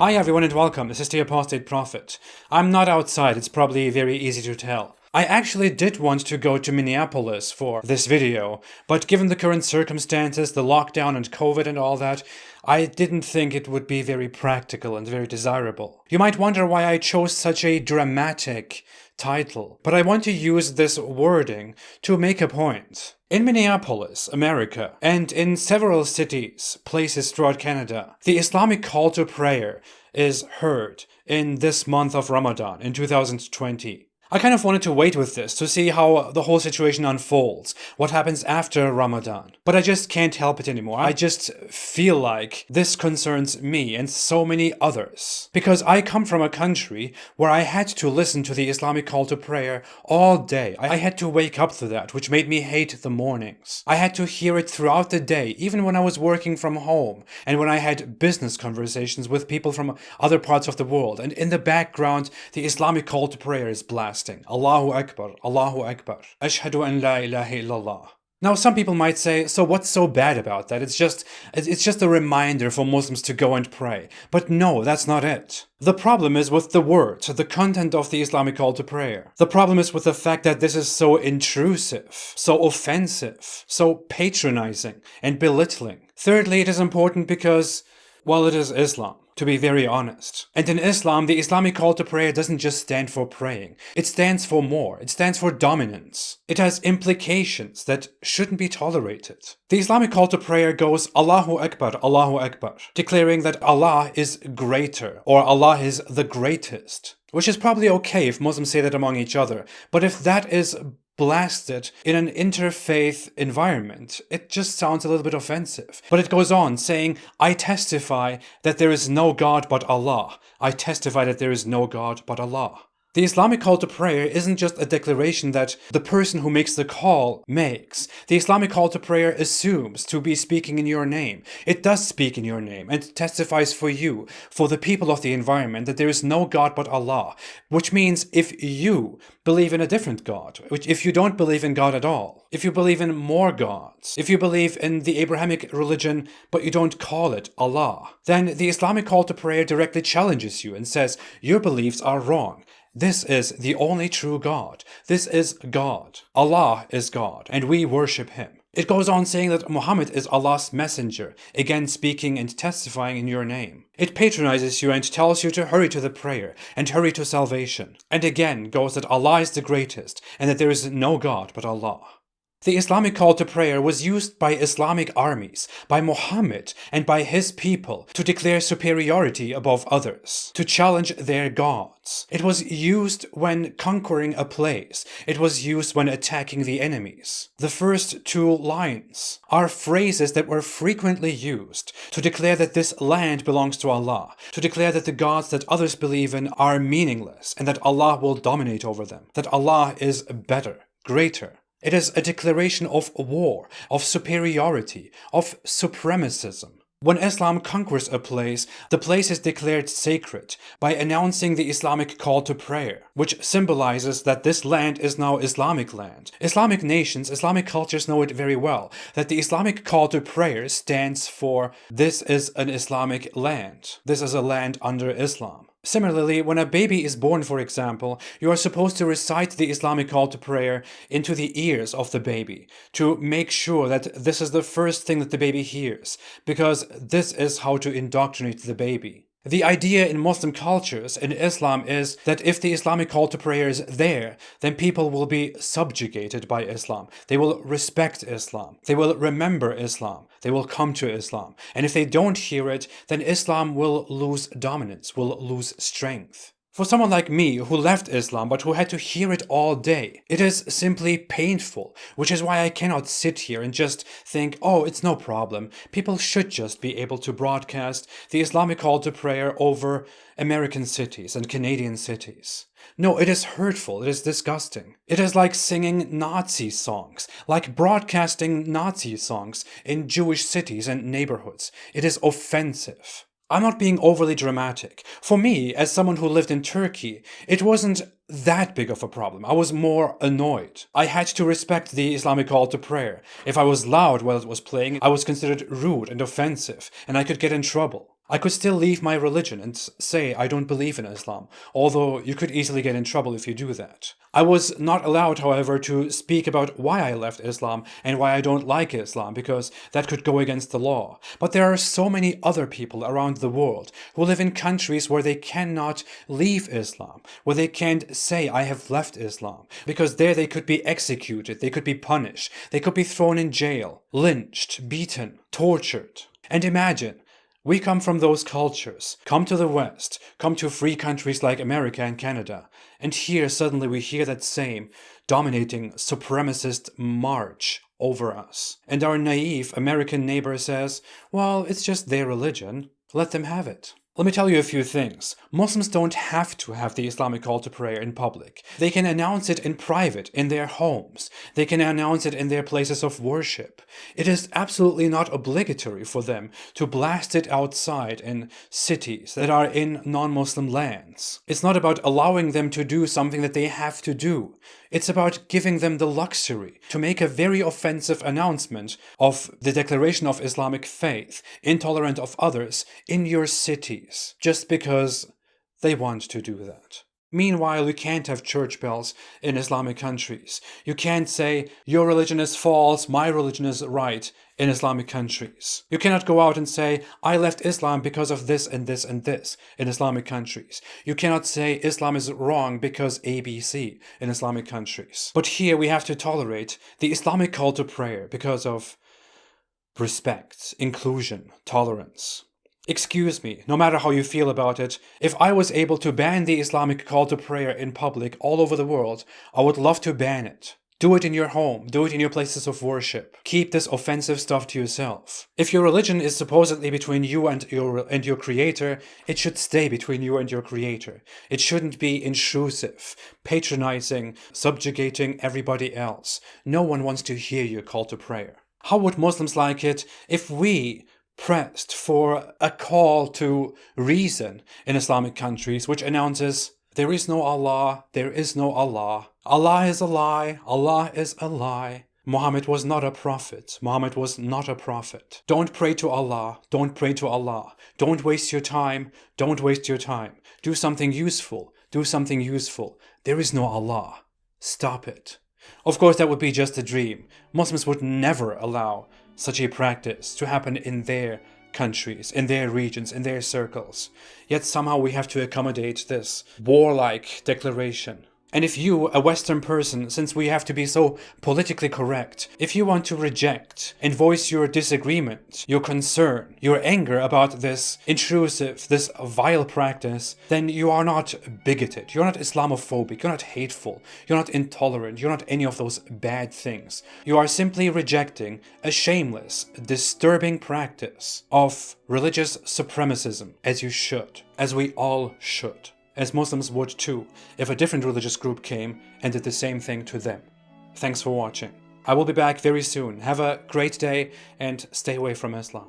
Hi everyone and welcome, this is the Apostate Prophet. I'm not outside, it's probably very easy to tell. I actually did want to go to Minneapolis for this video, but given the current circumstances, the lockdown and COVID and all that, I didn't think it would be very practical and very desirable. You might wonder why I chose such a dramatic title, but I want to use this wording to make a point. In Minneapolis, America, and in several cities, places throughout Canada, the Islamic call to prayer is heard in this month of Ramadan in 2020. I kind of wanted to wait with this to see how the whole situation unfolds, what happens after Ramadan. But I just can't help it anymore. I just feel like this concerns me and so many others. Because I come from a country where I had to listen to the Islamic call to prayer all day. I had to wake up to that, which made me hate the mornings. I had to hear it throughout the day, even when I was working from home and when I had business conversations with people from other parts of the world. And in the background, the Islamic call to prayer is blasting. Allahu Akbar, Allahu Akbar. Ashhadu an la ilaha illallah. Now some people might say, so what's so bad about that? It's just a reminder for Muslims to go and pray. But no, that's not it. The problem is with the words, the content of the Islamic call to prayer. The problem is with the fact that this is so intrusive, so offensive, so patronizing and belittling. Thirdly, it is important because, well, it is Islam. To be very honest. And in Islam, the Islamic call to prayer doesn't just stand for praying. It stands for more. It stands for dominance. It has implications that shouldn't be tolerated. The Islamic call to prayer goes Allahu Akbar, declaring that Allah is greater, or Allah is the greatest. Which is probably okay if Muslims say that among each other. But if that is blasted in an interfaith environment, it just sounds a little bit offensive. But it goes on saying, I testify that there is no God but Allah. I testify that there is no God but Allah. The Islamic call to prayer isn't just a declaration that the person who makes the call makes. The Islamic call to prayer assumes to be speaking in your name. It does speak in your name and testifies for you, for the people of the environment, that there is no God but Allah. Which means if you believe in a different God, if you don't believe in God at all, if you believe in more gods, if you believe in the Abrahamic religion but you don't call it Allah, then the Islamic call to prayer directly challenges you and says, your beliefs are wrong. This is the only true God. This is God. Allah is God, and we worship Him. It goes on saying that Muhammad is Allah's messenger, again speaking and testifying in your name. It patronizes you and tells you to hurry to the prayer and hurry to salvation. And again goes that Allah is the greatest and that there is no God but Allah. The Islamic call to prayer was used by Islamic armies, by Muhammad and by his people to declare superiority above others, to challenge their gods. It was used when conquering a place. It was used when attacking the enemies. The first two lines are phrases that were frequently used to declare that this land belongs to Allah, to declare that the gods that others believe in are meaningless and that Allah will dominate over them, that Allah is better, greater. It is a declaration of war, of superiority, of supremacism. When Islam conquers a place, the place is declared sacred by announcing the Islamic call to prayer, which symbolizes that this land is now Islamic land. Islamic nations, Islamic cultures know it very well, that the Islamic call to prayer stands for this is an Islamic land. This is a land under Islam. Similarly, when a baby is born, for example, you are supposed to recite the Islamic call to prayer into the ears of the baby to make sure that this is the first thing that the baby hears, because this is how to indoctrinate the baby. The idea in Muslim cultures, in Islam, is that if the Islamic call to prayer is there, then people will be subjugated by Islam. They will respect Islam. They will remember Islam. They will come to Islam. And if they don't hear it, then Islam will lose dominance, will lose strength. For someone like me who left Islam but who had to hear it all day, it is simply painful, which is why I cannot sit here and just think, oh, it's no problem. People should just be able to broadcast the Islamic call to prayer over American cities and Canadian cities. No, it is hurtful, it is disgusting. It is like singing Nazi songs, like broadcasting Nazi songs in Jewish cities and neighborhoods. It is offensive. I'm not being overly dramatic. For me, as someone who lived in Turkey, it wasn't that big of a problem. I was more annoyed. I had to respect the Islamic call to prayer. If I was loud while it was playing, I was considered rude and offensive, and I could get in trouble. I could still leave my religion and say I don't believe in Islam, although you could easily get in trouble if you do that. I was not allowed, however, to speak about why I left Islam and why I don't like Islam, because that could go against the law. But there are so many other people around the world who live in countries where they cannot leave Islam, where they can't say I have left Islam, because there they could be executed, they could be punished, they could be thrown in jail, lynched, beaten, tortured. And imagine, we come from those cultures, come to the West, come to free countries like America and Canada, and here suddenly we hear that same dominating supremacist march over us. And our naive American neighbor says, well, it's just their religion, let them have it. Let me tell you a few things. Muslims don't have to have the Islamic call to prayer in public. They can announce it in private, in their homes. They can announce it in their places of worship. It is absolutely not obligatory for them to blast it outside in cities that are in non-Muslim lands. It's not about allowing them to do something that they have to do. It's about giving them the luxury to make a very offensive announcement of the declaration of Islamic faith, intolerant of others, in your cities, just because they want to do that. Meanwhile, you can't have church bells in Islamic countries. You can't say, your religion is false, my religion is right, in Islamic countries. You cannot go out and say, I left Islam because of this and this and this in Islamic countries. You cannot say Islam is wrong because ABC in Islamic countries. But here we have to tolerate the Islamic call to prayer because of respect, inclusion, tolerance. Excuse me, no matter how you feel about it, if I was able to ban the Islamic call to prayer in public all over the world, I would love to ban it. Do it in your home, do it in your places of worship. Keep this offensive stuff to yourself. If your religion is supposedly between you and your creator, it should stay between you and your creator. It shouldn't be intrusive, patronizing, subjugating everybody else. No one wants to hear your call to prayer. How would Muslims like it if we pressed for a call to reason in Islamic countries which announces, there is no Allah, there is no Allah. Allah is a lie, Allah is a lie. Muhammad was not a prophet, Muhammad was not a prophet. Don't pray to Allah, don't pray to Allah. Don't waste your time, don't waste your time. Do something useful, do something useful. There is no Allah. Stop it. Of course, that would be just a dream. Muslims would never allow such a practice to happen in their countries, in their regions, in their circles. Yet somehow we have to accommodate this warlike declaration. And if you, a Western person, since we have to be so politically correct, if you want to reject and voice your disagreement, your concern, your anger about this intrusive, this vile practice, then you are not bigoted, you're not Islamophobic, you're not hateful, you're not intolerant, you're not any of those bad things. You are simply rejecting a shameless, disturbing practice of religious supremacism, as you should, as we all should. As Muslims would too, if a different religious group came and did the same thing to them. Thanks for watching. I will be back very soon. Have a great day and stay away from Islam.